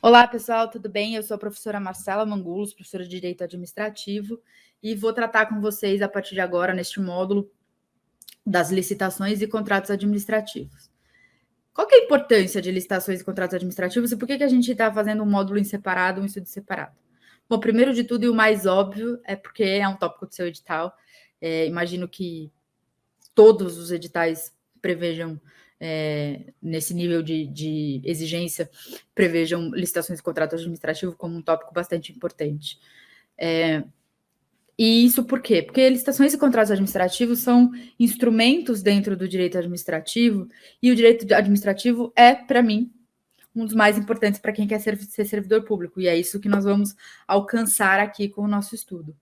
Olá, pessoal, tudo bem? Eu sou a professora Marcela Mangulos, professora de Direito Administrativo, e vou tratar com vocês, a partir de agora, neste módulo, das licitações e contratos administrativos. Qual que é a importância de licitações e contratos administrativos e por que a gente está fazendo um módulo em separado, um estudo separado? Bom, primeiro de tudo, e o mais óbvio, é porque é um tópico do seu edital. Imagino que todos os editais prevejam, nesse nível de exigência, prevejam licitações e contrato administrativo como um tópico bastante importante. E isso por quê? Porque licitações e contratos administrativos são instrumentos dentro do direito administrativo, e o direito administrativo é, para mim, um dos mais importantes para quem quer ser servidor público, e é isso que nós vamos alcançar aqui com o nosso estudo.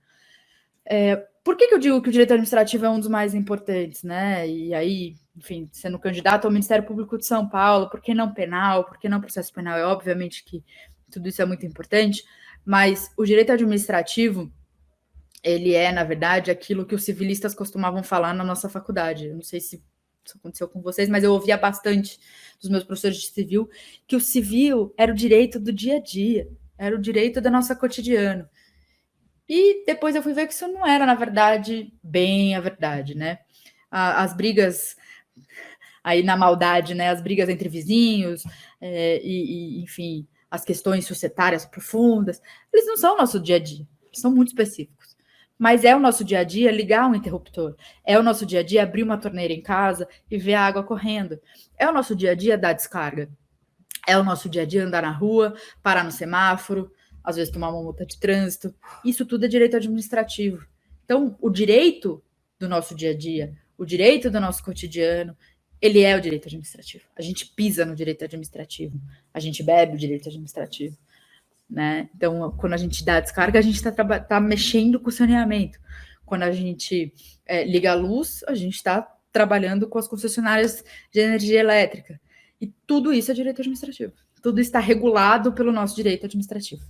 Por que eu digo que o direito administrativo é um dos mais importantes, né? E aí, enfim, sendo candidato ao Ministério Público de São Paulo, por que não penal? Por que não processo penal? É obviamente que tudo isso é muito importante, mas o direito administrativo, ele é, na verdade, aquilo que os civilistas costumavam falar na nossa faculdade. Eu não sei se isso aconteceu com vocês, mas eu ouvia bastante dos meus professores de civil que o civil era o direito do dia a dia, era o direito do nosso cotidiano. E depois eu fui ver que isso não era, na verdade, bem a verdade, né? As brigas aí na maldade, né? As brigas entre vizinhos, enfim, as questões societárias profundas, eles não são o nosso dia a dia, são muito específicos. Mas é o nosso dia a dia ligar um interruptor, é o nosso dia a dia abrir uma torneira em casa e ver a água correndo, é o nosso dia a dia dar descarga, é o nosso dia a dia andar na rua, parar no semáforo, às vezes tomar uma multa de trânsito. Isso tudo é direito administrativo. Então, o direito do nosso dia a dia, o direito do nosso cotidiano, ele é o direito administrativo. A gente pisa no direito administrativo, a gente bebe o direito administrativo, né? Então, quando a gente dá a descarga, a gente está mexendo com o saneamento. Quando a gente liga a luz, a gente está trabalhando com as concessionárias de energia elétrica. E tudo isso é direito administrativo. Tudo está regulado pelo nosso direito administrativo.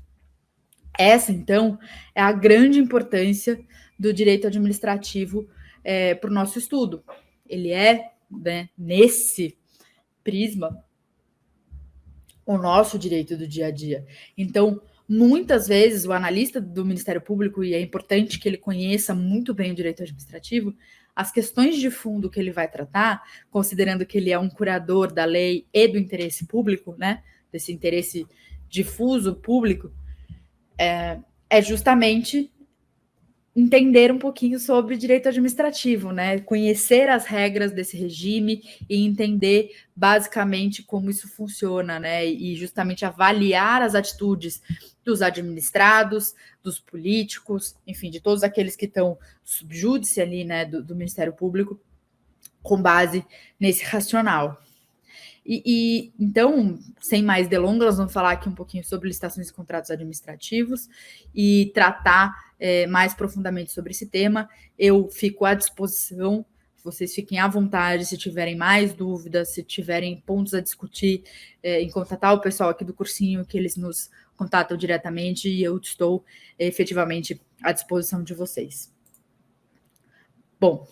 Essa, então, é a grande importância do direito administrativo para o nosso estudo. Ele é, né, nesse prisma, o nosso direito do dia a dia. Então, muitas vezes, o analista do Ministério Público, e é importante que ele conheça muito bem o direito administrativo, as questões de fundo que ele vai tratar, considerando que ele é um curador da lei e do interesse público, né, desse interesse difuso público, é justamente entender um pouquinho sobre direito administrativo, né? Conhecer as regras desse regime e entender basicamente como isso funciona, né? E justamente avaliar as atitudes dos administrados, dos políticos, enfim, de todos aqueles que estão subjúdice ali, né, do Ministério Público, com base nesse racional. Então, sem mais delongas, nós vamos falar aqui um pouquinho sobre licitações e contratos administrativos e tratar mais profundamente sobre esse tema. Eu fico à disposição, vocês fiquem à vontade se tiverem mais dúvidas, se tiverem pontos a discutir, em contatar o pessoal aqui do cursinho, que eles nos contatam diretamente, e eu estou efetivamente à disposição de vocês. Bom,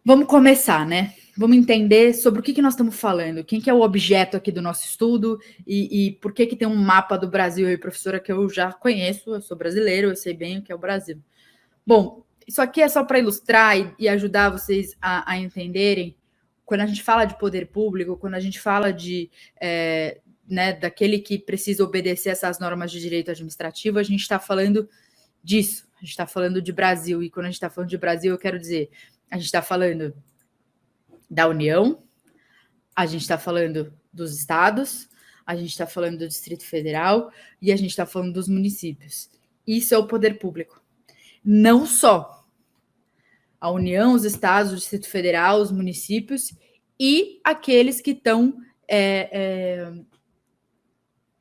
vamos começar, né? Vamos entender sobre o que nós estamos falando, quem que é o objeto aqui do nosso estudo e por que tem um mapa do Brasil aí, professora, que eu já conheço, eu sou brasileiro, eu sei bem o que é o Brasil. Bom, isso aqui é só para ilustrar e ajudar vocês a entenderem, quando a gente fala de poder público, quando a gente fala de, né, daquele que precisa obedecer essas normas de direito administrativo, a gente está falando disso, a gente está falando de Brasil, e quando a gente está falando de Brasil, eu quero dizer, a gente está falando da União, a gente está falando dos estados, a gente está falando do Distrito Federal e a gente está falando dos municípios. Isso é o poder público. Não só a União, os estados, o Distrito Federal, os municípios e aqueles que estão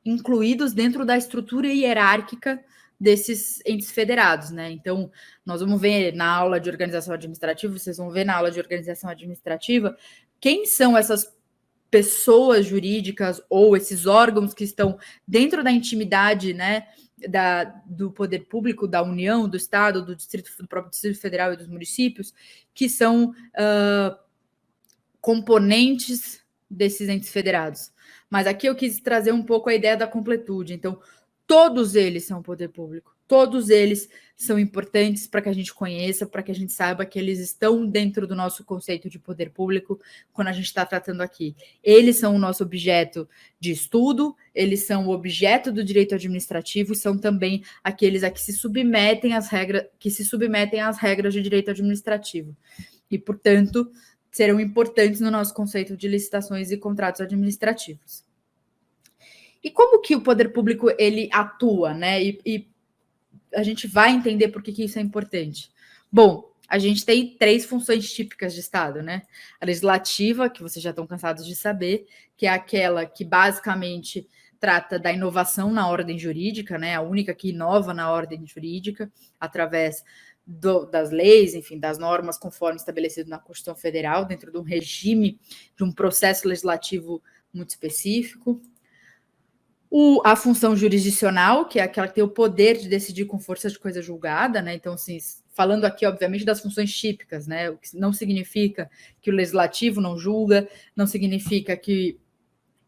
incluídos dentro da estrutura hierárquica desses entes federados, né? Então, nós vamos ver na aula de organização administrativa, vocês vão ver na aula de organização administrativa, quem são essas pessoas jurídicas ou esses órgãos que estão dentro da intimidade, né, do poder público, da União, do Estado, do próprio Distrito Federal e dos municípios, que são componentes desses entes federados. Mas aqui eu quis trazer um pouco a ideia da completude. Então, todos eles são poder público. Todos eles são importantes para que a gente conheça, para que a gente saiba que eles estão dentro do nosso conceito de poder público quando a gente está tratando aqui. Eles são o nosso objeto de estudo, eles são o objeto do direito administrativo, são também aqueles a que se submetem às regras de direito administrativo. E, portanto, serão importantes no nosso conceito de licitações e contratos administrativos. E como que o poder público ele atua, né? E a gente vai entender por que isso é importante. Bom, a gente tem 3 funções típicas de Estado, né? A legislativa, que vocês já estão cansados de saber, que é aquela que basicamente trata da inovação na ordem jurídica, né? A única que inova na ordem jurídica, através das leis, enfim, das normas conforme estabelecido na Constituição Federal, dentro de um regime, de um processo legislativo muito específico. A função jurisdicional, que é aquela que tem o poder de decidir com força de coisa julgada, né? Então, assim, falando aqui, obviamente, das funções típicas, né? O que não significa que o legislativo não julga, não significa que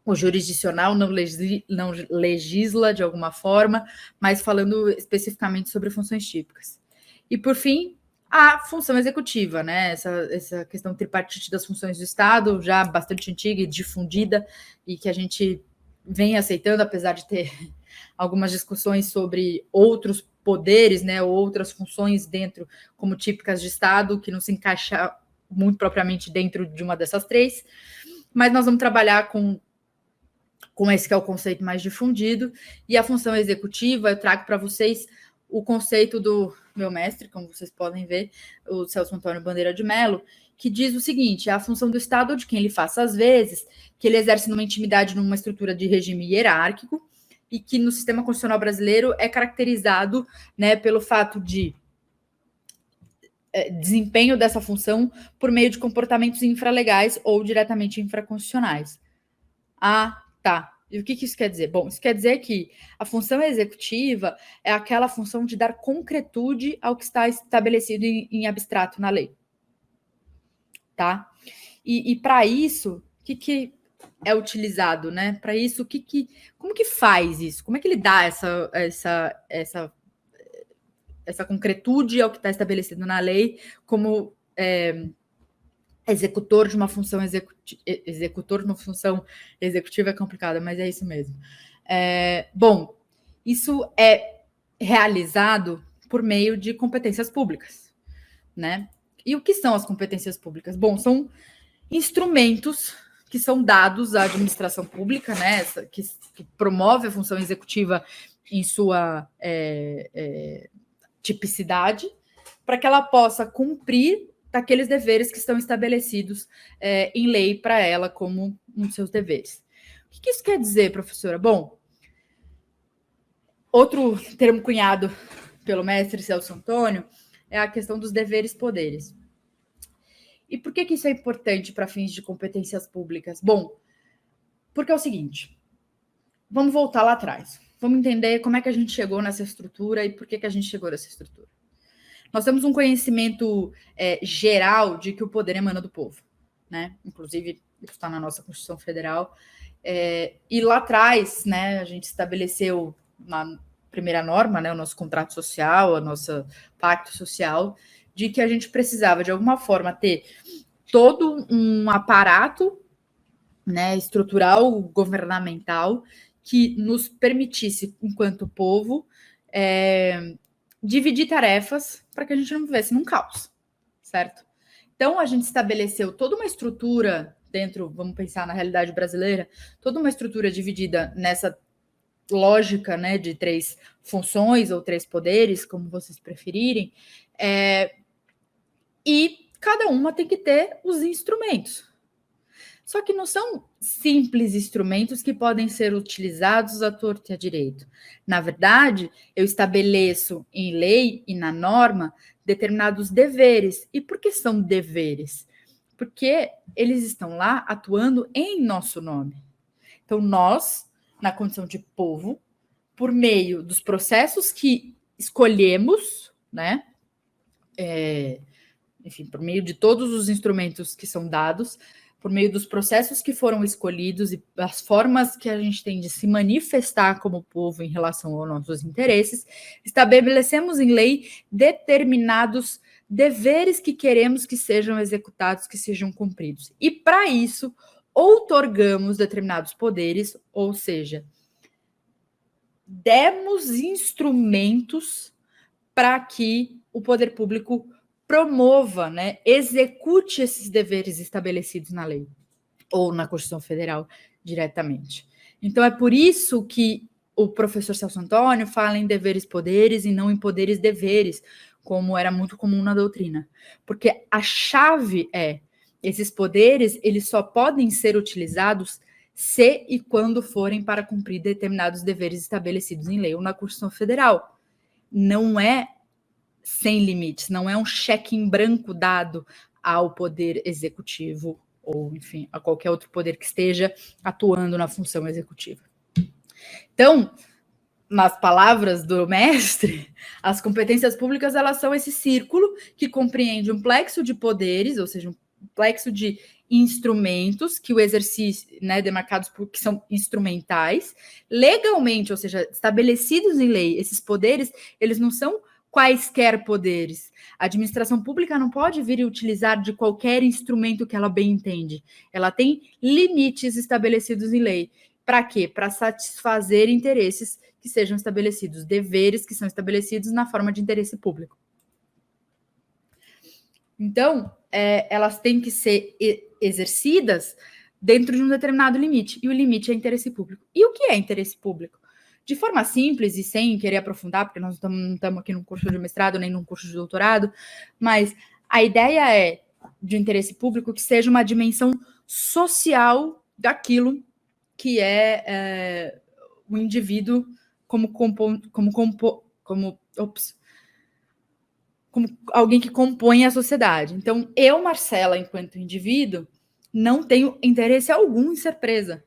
o jurisdicional não legisla de alguma forma, mas falando especificamente sobre funções típicas. E, por fim, a função executiva, né? Essa questão tripartite das funções do Estado, já bastante antiga e difundida, e que a gente vem aceitando, apesar de ter algumas discussões sobre outros poderes, né, ou outras funções dentro, como típicas de Estado, que não se encaixa muito propriamente dentro de uma dessas 3, mas nós vamos trabalhar com esse que é o conceito mais difundido, e a função executiva, eu trago para vocês o conceito do meu mestre, como vocês podem ver, o Celso Antônio Bandeira de Mello, que diz o seguinte: a função do Estado, de quem ele faça às vezes, que ele exerce numa intimidade, numa estrutura de regime hierárquico, e que no sistema constitucional brasileiro é caracterizado, né, pelo fato de desempenho dessa função por meio de comportamentos infralegais ou diretamente infraconstitucionais. Ah, tá. E o que isso quer dizer? Bom, isso quer dizer que a função executiva é aquela função de dar concretude ao que está estabelecido em abstrato na lei. Tá? E para isso, o que é utilizado, né? Para isso, como que faz isso? Como é que ele dá essa concretude ao que está estabelecido na lei como executor de uma função executiva é complicado, mas é isso mesmo. Bom, isso é realizado por meio de competências públicas, né? E o que são as competências públicas? Bom, são instrumentos que são dados à administração pública, né? Que promove a função executiva em sua tipicidade, para que ela possa cumprir daqueles deveres que estão estabelecidos em lei para ela como um dos seus deveres. O que isso quer dizer, professora? Bom, outro termo cunhado pelo mestre Celso Antônio é a questão dos deveres e poderes. E por que isso é importante para fins de competências públicas? Bom, porque é o seguinte, vamos voltar lá atrás. Vamos entender como é que a gente chegou nessa estrutura e por que a gente chegou nessa estrutura. Nós temos um conhecimento geral de que o poder emana do povo, né? Inclusive, isso está na nossa Constituição Federal. E lá atrás, né, a gente estabeleceu uma primeira norma, né, o nosso contrato social, o nosso pacto social, de que a gente precisava, de alguma forma, ter todo um aparato, né, estrutural, governamental, que nos permitisse, enquanto povo, dividir tarefas para que a gente não vivesse num caos, certo? Então, a gente estabeleceu toda uma estrutura dentro, vamos pensar na realidade brasileira, toda uma estrutura dividida nessa lógica, né, de 3 funções ou 3 poderes, como vocês preferirem, e cada uma tem que ter os instrumentos. Só que não são simples instrumentos que podem ser utilizados à torto e à direito. Na verdade, eu estabeleço em lei e na norma determinados deveres. E por que são deveres? Porque eles estão lá atuando em nosso nome. Então, nós, na condição de povo, por meio dos processos que escolhemos, né? Enfim, por meio de todos os instrumentos que são dados, por meio dos processos que foram escolhidos e as formas que a gente tem de se manifestar como povo em relação aos nossos interesses, estabelecemos em lei determinados deveres que queremos que sejam executados, que sejam cumpridos. E para isso, outorgamos determinados poderes, ou seja, demos instrumentos para que o poder público promova, né, execute esses deveres estabelecidos na lei ou na Constituição Federal diretamente. Então é por isso que o professor Celso Antônio fala em deveres poderes e não em poderes deveres, como era muito comum na doutrina. Porque a chave é, esses poderes, eles só podem ser utilizados se e quando forem para cumprir determinados deveres estabelecidos em lei ou na Constituição Federal. Não é sem limites, não é um cheque em branco dado ao poder executivo ou, enfim, a qualquer outro poder que esteja atuando na função executiva. Então, nas palavras do mestre, as competências públicas, elas são esse círculo que compreende um plexo de poderes, ou seja, um plexo de instrumentos que o exercício, né, demarcados por que são instrumentais, legalmente, ou seja, estabelecidos em lei. Esses poderes, eles não são quaisquer poderes. A administração pública não pode vir e utilizar de qualquer instrumento que ela bem entende. Ela tem limites estabelecidos em lei. Para quê? Para satisfazer interesses que sejam estabelecidos, deveres que são estabelecidos na forma de interesse público. Então, elas têm que ser exercidas dentro de um determinado limite, e o limite é interesse público. E o que é interesse público? De forma simples e sem querer aprofundar, porque nós não estamos aqui num curso de mestrado nem num curso de doutorado, mas a ideia é de interesse público que seja uma dimensão social daquilo que é o indivíduo como alguém que compõe a sociedade. Então, eu, Marcela, enquanto indivíduo, não tenho interesse algum em ser presa.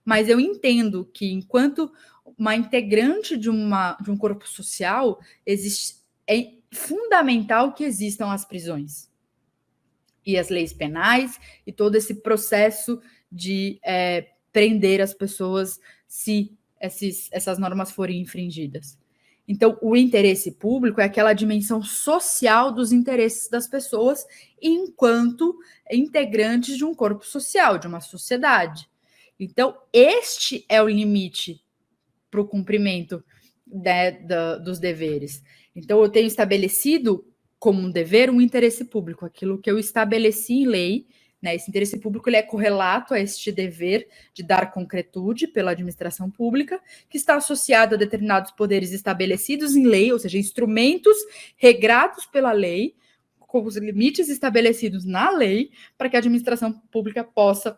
Mas eu entendo que, enquanto uma integrante de um corpo social, é fundamental que existam as prisões e as leis penais e todo esse processo de prender as pessoas se essas normas forem infringidas. Então, o interesse público é aquela dimensão social dos interesses das pessoas enquanto integrantes de um corpo social, de uma sociedade. Então, este é o limite para o cumprimento dos deveres. Então, eu tenho estabelecido como um dever um interesse público, aquilo que eu estabeleci em lei, né? Esse interesse público ele é correlato a este dever de dar concretude pela administração pública, que está associado a determinados poderes estabelecidos em lei, ou seja, instrumentos regrados pela lei, com os limites estabelecidos na lei, para que a administração pública possa,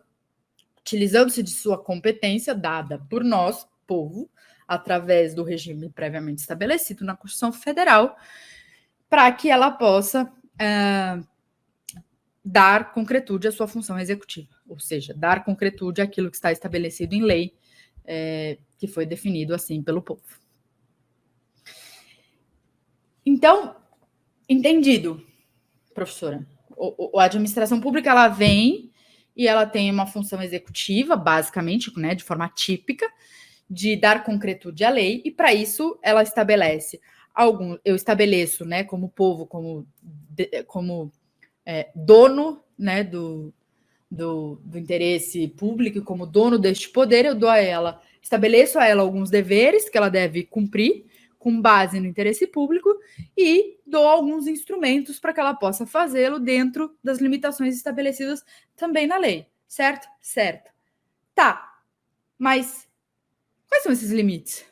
utilizando-se de sua competência dada por nós, povo, através do regime previamente estabelecido na Constituição Federal, para que ela possa dar concretude à sua função executiva, ou seja, dar concretude àquilo que está estabelecido em lei, que foi definido assim pelo povo. Então, entendido, professora, a administração pública ela vem e ela tem uma função executiva, basicamente, né, de forma típica, de dar concretude à lei, e para isso ela estabelece eu estabeleço, né, como povo, como dono, né, do interesse público, como dono deste poder, eu estabeleço a ela alguns deveres que ela deve cumprir com base no interesse público e dou alguns instrumentos para que ela possa fazê-lo dentro das limitações estabelecidas também na lei, certo? Certo. Tá, mas quais são esses limites?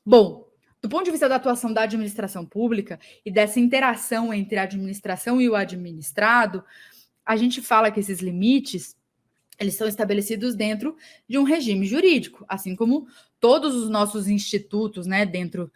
Bom, do ponto de vista da atuação da administração pública e dessa interação entre a administração e o administrado, a gente fala que esses limites, eles são estabelecidos dentro de um regime jurídico, assim como todos os nossos institutos, né, dentro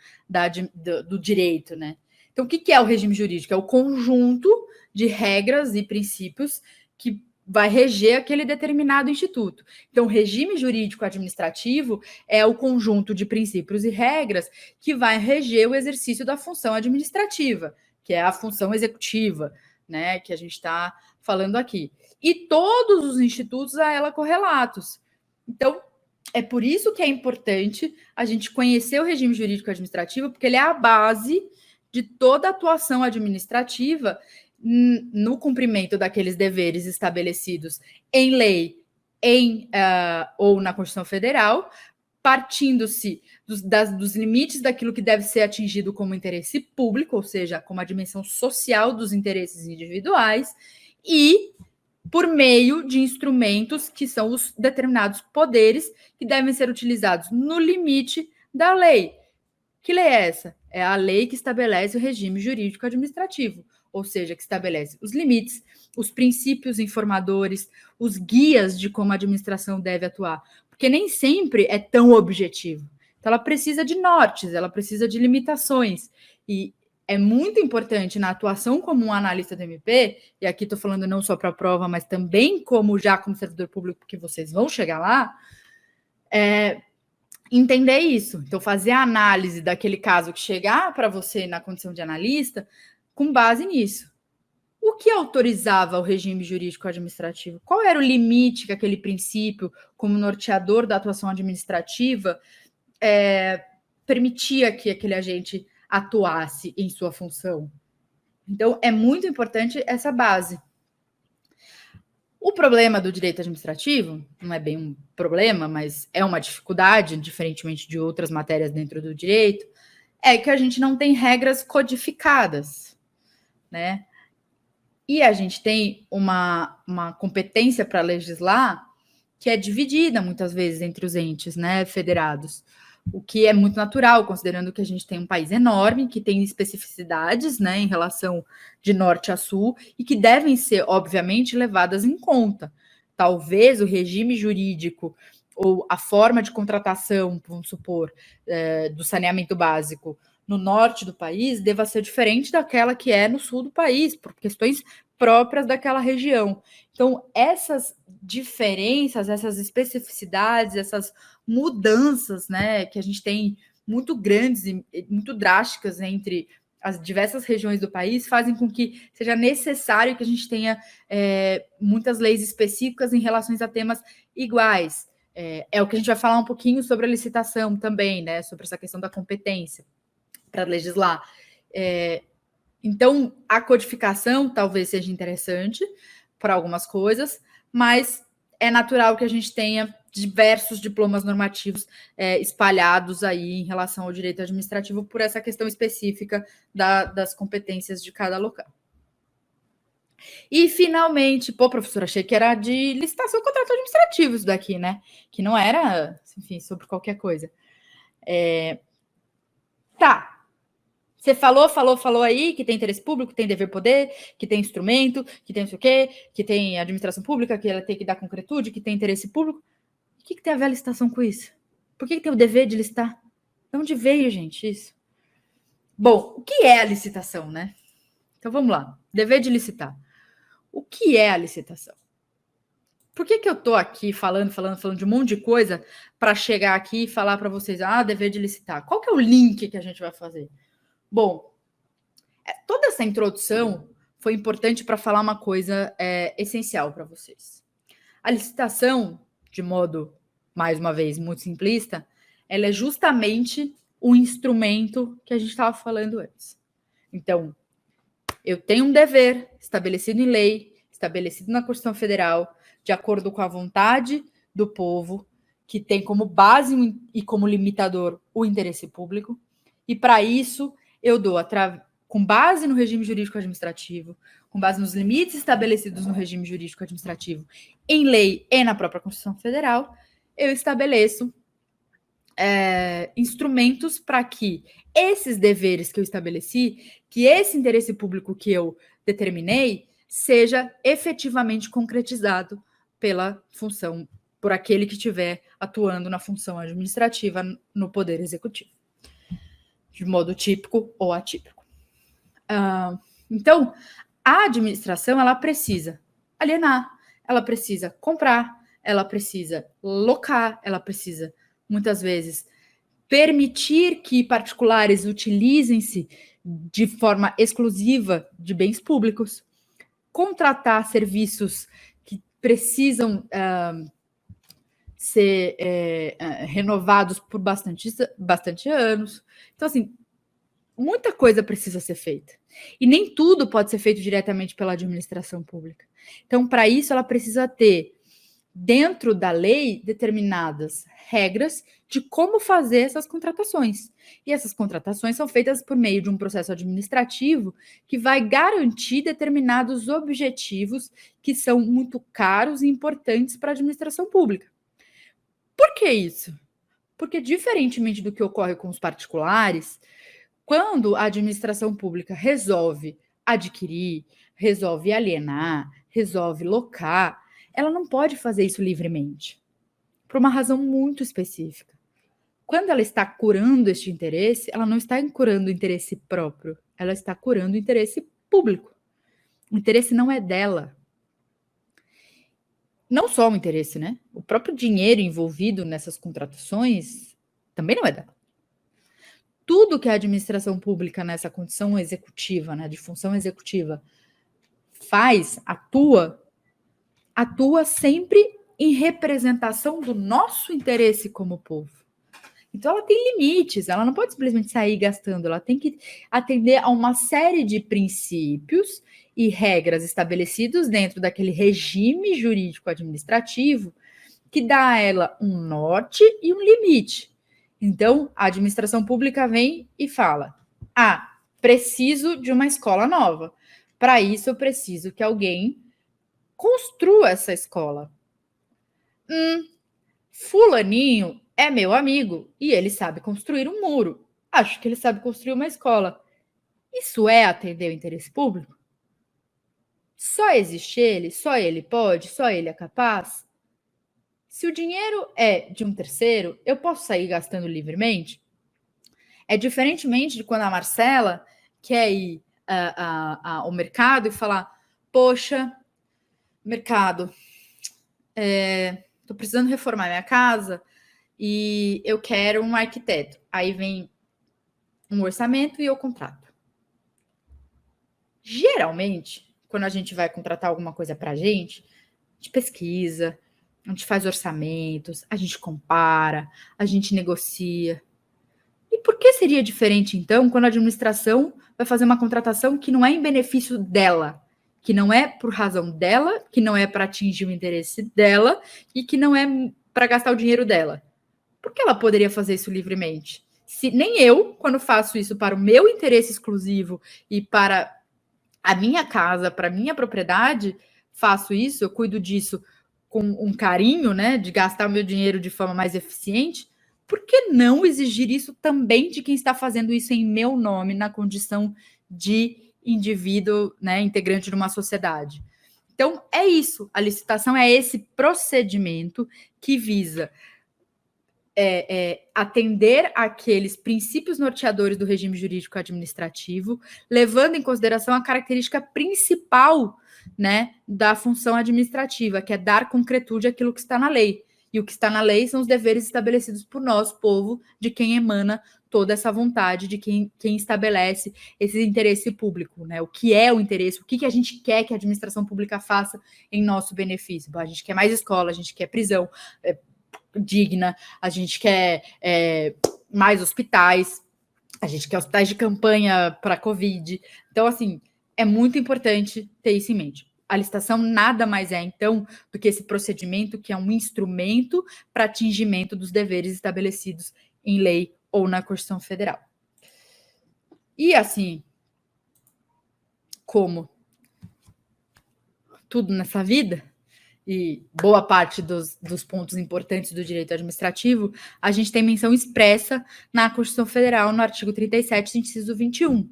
do direito, né? Então, o que é o regime jurídico? É o conjunto de regras e princípios que vai reger aquele determinado instituto. Então, o regime jurídico administrativo é o conjunto de princípios e regras que vai reger o exercício da função administrativa, que é a função executiva, né, que a gente está falando aqui. E todos os institutos a ela correlatos. Então, é por isso que é importante a gente conhecer o regime jurídico administrativo, porque ele é a base de toda a atuação administrativa no cumprimento daqueles deveres estabelecidos em lei ou na Constituição Federal, partindo-se dos limites daquilo que deve ser atingido como interesse público, ou seja, como a dimensão social dos interesses individuais, e por meio de instrumentos que são os determinados poderes que devem ser utilizados no limite da lei. Que lei é essa? É a lei que estabelece o regime jurídico administrativo, ou seja, que estabelece os limites, os princípios informadores, os guias de como a administração deve atuar, porque nem sempre é tão objetivo. Então, ela precisa de nortes, ela precisa de limitações, e é muito importante na atuação como um analista do MP, e aqui estou falando não só para a prova, mas também como servidor público, porque vocês vão chegar lá, entender isso. Então, fazer a análise daquele caso que chegar para você na condição de analista, com base nisso. O que autorizava o regime jurídico administrativo? Qual era o limite que aquele princípio, como norteador da atuação administrativa, permitia que aquele agente atuasse em sua função? Então, é muito importante essa base. O problema do direito administrativo, não é bem um problema, mas é uma dificuldade, diferentemente de outras matérias dentro do direito, é que a gente não tem regras codificadas, né? E a gente tem uma competência para legislar que é dividida muitas vezes entre os entes, né, federados, o que é muito natural, considerando que a gente tem um país enorme, que tem especificidades, né, em relação de norte a sul, e que devem ser, obviamente, levadas em conta. Talvez o regime jurídico ou a forma de contratação, vamos supor, do saneamento básico no norte do país deva ser diferente daquela que é no sul do país, por questões próprias daquela região. Então, essas diferenças, essas especificidades, essas mudanças, né, que a gente tem muito grandes e muito drásticas entre as diversas regiões do país, fazem com que seja necessário que a gente tenha muitas leis específicas em relação a temas iguais. É o que a gente vai falar um pouquinho sobre a licitação também, né, sobre essa questão da competência para legislar. Então, a codificação talvez seja interessante para algumas coisas, mas é natural que a gente tenha diversos diplomas normativos espalhados aí em relação ao direito administrativo por essa questão específica das competências de cada local. E, finalmente, professora, achei que era de licitação e contrato administrativo isso daqui, né? Que não era, enfim, sobre qualquer coisa. Tá. Você falou aí que tem interesse público, que tem dever-poder, que tem instrumento, que tem não sei o quê, que tem administração pública, que ela tem que dar concretude, que tem interesse público. O que tem a ver a licitação com isso? Por que tem o dever de licitar? De onde veio, gente, isso? Bom, o que é a licitação, né? Então, vamos lá. Dever de licitar. O que é a licitação? Por que eu tô aqui falando de um monte de coisa para chegar aqui e falar para vocês, dever de licitar? Qual que é o link que a gente vai fazer? Bom, toda essa introdução foi importante para falar uma coisa essencial para vocês. A licitação, de modo, mais uma vez, muito simplista, ela é justamente o instrumento que a gente estava falando antes. Então, eu tenho um dever estabelecido em lei, estabelecido na Constituição Federal, de acordo com a vontade do povo, que tem como base e como limitador o interesse público, e para isso eu dou, com base no regime jurídico administrativo, com base nos limites estabelecidos no regime jurídico administrativo, em lei e na própria Constituição Federal, eu estabeleço instrumentos para que esses deveres que eu estabeleci, que esse interesse público que eu determinei, seja efetivamente concretizado pela função, por aquele que estiver atuando na função administrativa no Poder Executivo, de modo típico ou atípico. Então, a administração, ela precisa alienar, ela precisa comprar, ela precisa locar, ela precisa, muitas vezes, permitir que particulares utilizem-se de forma exclusiva de bens públicos, contratar serviços que precisam ser renovados por bastante anos. Então, assim, muita coisa precisa ser feita. E nem tudo pode ser feito diretamente pela administração pública. Então, para isso, ela precisa ter, dentro da lei, determinadas regras de como fazer essas contratações. E essas contratações são feitas por meio de um processo administrativo que vai garantir determinados objetivos que são muito caros e importantes para a administração pública. Por que isso? Porque, diferentemente do que ocorre com os particulares, quando a administração pública resolve adquirir, resolve alienar, resolve locar, ela não pode fazer isso livremente, por uma razão muito específica. Quando ela está curando este interesse, ela não está curando o interesse próprio, ela está curando o interesse público. O interesse não é dela. Não só o interesse, né? O próprio dinheiro envolvido nessas contratações também não é dela. Tudo que a administração pública nessa condição executiva, né, de função executiva, faz, atua sempre em representação do nosso interesse como povo. Então, ela tem limites, ela não pode simplesmente sair gastando, ela tem que atender a uma série de princípios e regras estabelecidos dentro daquele regime jurídico administrativo que dá a ela um norte e um limite. Então, a administração pública vem e fala: preciso de uma escola nova. Para isso, eu preciso que alguém construa essa escola. Fulaninho é meu amigo e ele sabe construir um muro. Acho que ele sabe construir uma escola. Isso é atender o interesse público? Só existe ele? Só ele pode? Só ele é capaz? Se o dinheiro é de um terceiro, eu posso sair gastando livremente? É diferentemente de quando a Marcela quer ir ao mercado e falar: poxa, mercado, estou precisando reformar minha casa e eu quero um arquiteto. Aí vem um orçamento e eu contrato. Geralmente, quando a gente vai contratar alguma coisa para a gente pesquisa, a gente faz orçamentos, a gente compara, a gente negocia. E por que seria diferente, então, quando a administração vai fazer uma contratação que não é em benefício dela, que não é por razão dela, que não é para atingir o interesse dela e que não é para gastar o dinheiro dela? Por que ela poderia fazer isso livremente? Se nem eu, quando faço isso para o meu interesse exclusivo e para a minha casa, para a minha propriedade, faço isso, eu cuido disso com um carinho, né, de gastar o meu dinheiro de forma mais eficiente, por que não exigir isso também de quem está fazendo isso em meu nome, na condição de indivíduo, né, integrante de uma sociedade? Então, é isso. A licitação é esse procedimento que visa atender àqueles princípios norteadores do regime jurídico administrativo, levando em consideração a característica principal, né, da função administrativa, que é dar concretude àquilo que está na lei. E o que está na lei são os deveres estabelecidos por nós, povo, de quem emana toda essa vontade, de quem estabelece esse interesse público, né? O que é o interesse, o que a gente quer que a administração pública faça em nosso benefício. A gente quer mais escola, a gente quer prisão digna, a gente quer mais hospitais, a gente quer hospitais de campanha para a Covid. Então, assim, é muito importante ter isso em mente. A licitação nada mais é, então, do que esse procedimento que é um instrumento para atingimento dos deveres estabelecidos em lei ou na Constituição Federal. E, assim, como tudo nessa vida, e boa parte dos pontos importantes do direito administrativo, a gente tem menção expressa na Constituição Federal, no artigo 37, inciso 21,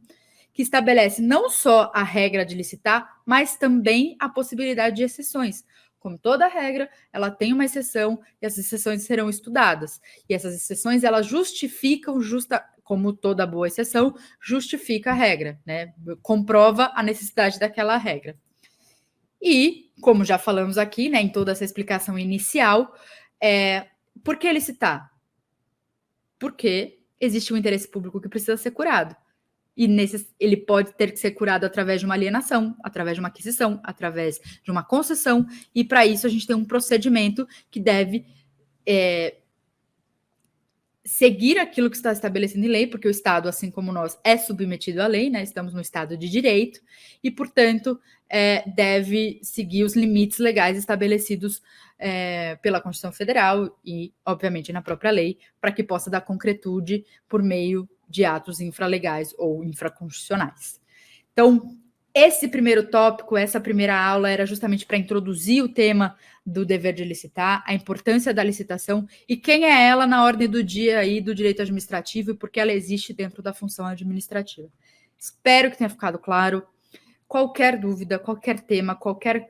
que estabelece não só a regra de licitar, mas também a possibilidade de exceções. Como toda regra, ela tem uma exceção e as exceções serão estudadas. E essas exceções, elas justificam, como toda boa exceção, justifica a regra, né? Comprova a necessidade daquela regra. E, como já falamos aqui, né, em toda essa explicação inicial, por que licitar? Porque existe um interesse público que precisa ser curado. e ele pode ter que ser curado através de uma alienação, através de uma aquisição, através de uma concessão, e para isso a gente tem um procedimento que deve seguir aquilo que está estabelecido em lei, porque o Estado, assim como nós, é submetido à lei, né? Estamos no Estado de Direito, e, portanto, deve seguir os limites legais estabelecidos pela Constituição Federal e, obviamente, na própria lei, para que possa dar concretude por meio de atos infralegais ou infraconstitucionais. Então, esse primeiro tópico, essa primeira aula era justamente para introduzir o tema do dever de licitar, a importância da licitação e quem é ela na ordem do dia aí do direito administrativo e por que ela existe dentro da função administrativa. Espero que tenha ficado claro. Qualquer dúvida, qualquer tema, qualquer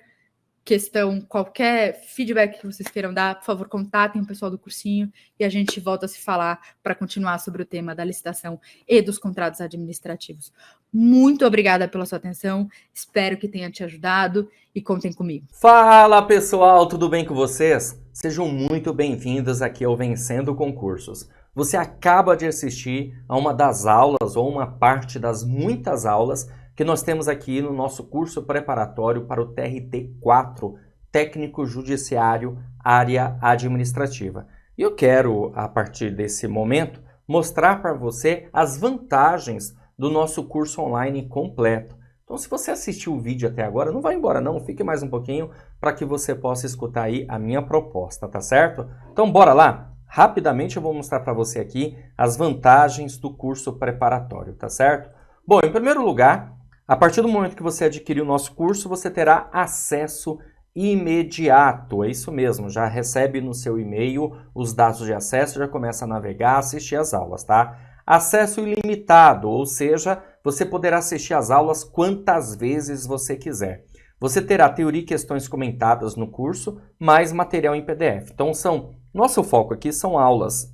questão, qualquer feedback que vocês queiram dar, por favor, contatem o pessoal do cursinho e a gente volta a se falar para continuar sobre o tema da licitação e dos contratos administrativos. Muito obrigada pela sua atenção, espero que tenha te ajudado e contem comigo. Fala pessoal, tudo bem com vocês? Sejam muito bem-vindos aqui ao Vencendo Concursos. Você acaba de assistir a uma das aulas ou uma parte das muitas aulas que nós temos aqui no nosso curso preparatório para o TRT4, Técnico Judiciário, Área Administrativa. E eu quero, a partir desse momento, mostrar para você as vantagens do nosso curso online completo. Então, se você assistiu o vídeo até agora, não vai embora não, fique mais um pouquinho para que você possa escutar aí a minha proposta, tá certo? Então, bora lá? Rapidamente eu vou mostrar para você aqui as vantagens do curso preparatório, tá certo? Bom, em primeiro lugar, a partir do momento que você adquirir o nosso curso, você terá acesso imediato. É isso mesmo, já recebe no seu e-mail os dados de acesso, já começa a navegar, assistir as aulas, tá? Acesso ilimitado, ou seja, você poderá assistir as aulas quantas vezes você quiser. Você terá teoria e questões comentadas no curso, mais material em PDF. Então, nosso foco aqui são aulas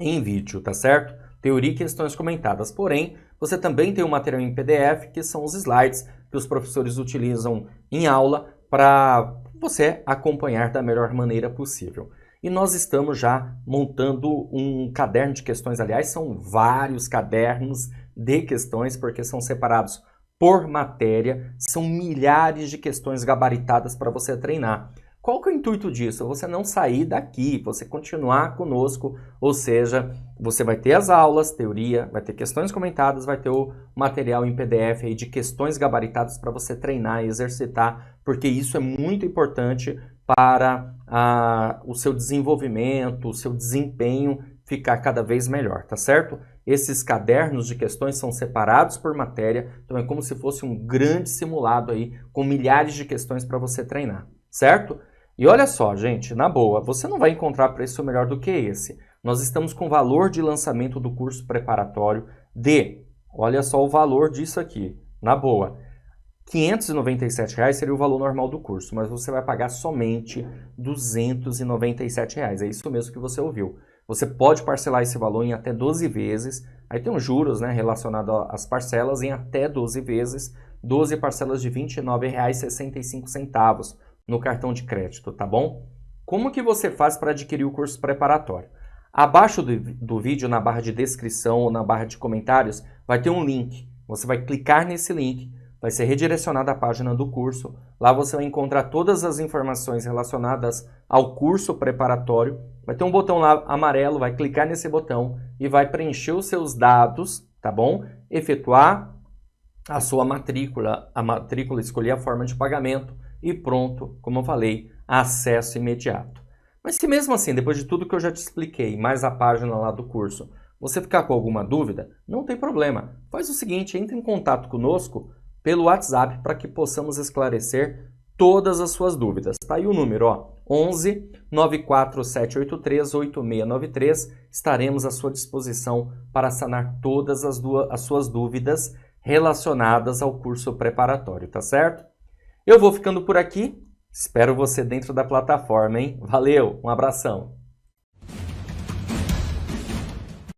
em vídeo, tá certo? Teoria e questões comentadas, porém, você também tem um material em PDF, que são os slides que os professores utilizam em aula para você acompanhar da melhor maneira possível. E nós estamos já montando um caderno de questões, aliás, são vários cadernos de questões, porque são separados por matéria, são milhares de questões gabaritadas para você treinar. Qual que é o intuito disso? Você não sair daqui, você continuar conosco, ou seja, você vai ter as aulas, teoria, vai ter questões comentadas, vai ter o material em PDF aí de questões gabaritadas para você treinar e exercitar, porque isso é muito importante para o seu desenvolvimento, o seu desempenho ficar cada vez melhor, tá certo? Esses cadernos de questões são separados por matéria, então é como se fosse um grande simulado aí com milhares de questões para você treinar, certo? E olha só, gente, na boa, você não vai encontrar preço melhor do que esse. Nós estamos com o valor de lançamento do curso preparatório olha só o valor disso aqui, na boa, R$ 597 seria o valor normal do curso, mas você vai pagar somente R$ 297. É isso mesmo que você ouviu. Você pode parcelar esse valor em até 12 vezes, aí tem os juros, né, relacionado às parcelas, em até 12 vezes, 12 parcelas de R$ 29,65 no cartão de crédito, tá bom? Como que você faz para adquirir o curso preparatório? Abaixo do vídeo, na barra de descrição ou na barra de comentários, vai ter um link. Você vai clicar nesse link, vai ser redirecionado à página do curso. Lá você vai encontrar todas as informações relacionadas ao curso preparatório. Vai ter um botão lá amarelo, vai clicar nesse botão e vai preencher os seus dados, tá bom? Efetuar a sua matrícula, escolher a forma de pagamento e pronto, como eu falei, acesso imediato. Mas se mesmo assim, depois de tudo que eu já te expliquei, mais a página lá do curso, você ficar com alguma dúvida, não tem problema. Faz o seguinte, entre em contato conosco pelo WhatsApp para que possamos esclarecer todas as suas dúvidas. Tá aí o número, ó, 11 94783 8693. Estaremos à sua disposição para sanar todas as suas dúvidas relacionadas ao curso preparatório, tá certo? Eu vou ficando por aqui. Espero você dentro da plataforma, hein? Valeu, um abração!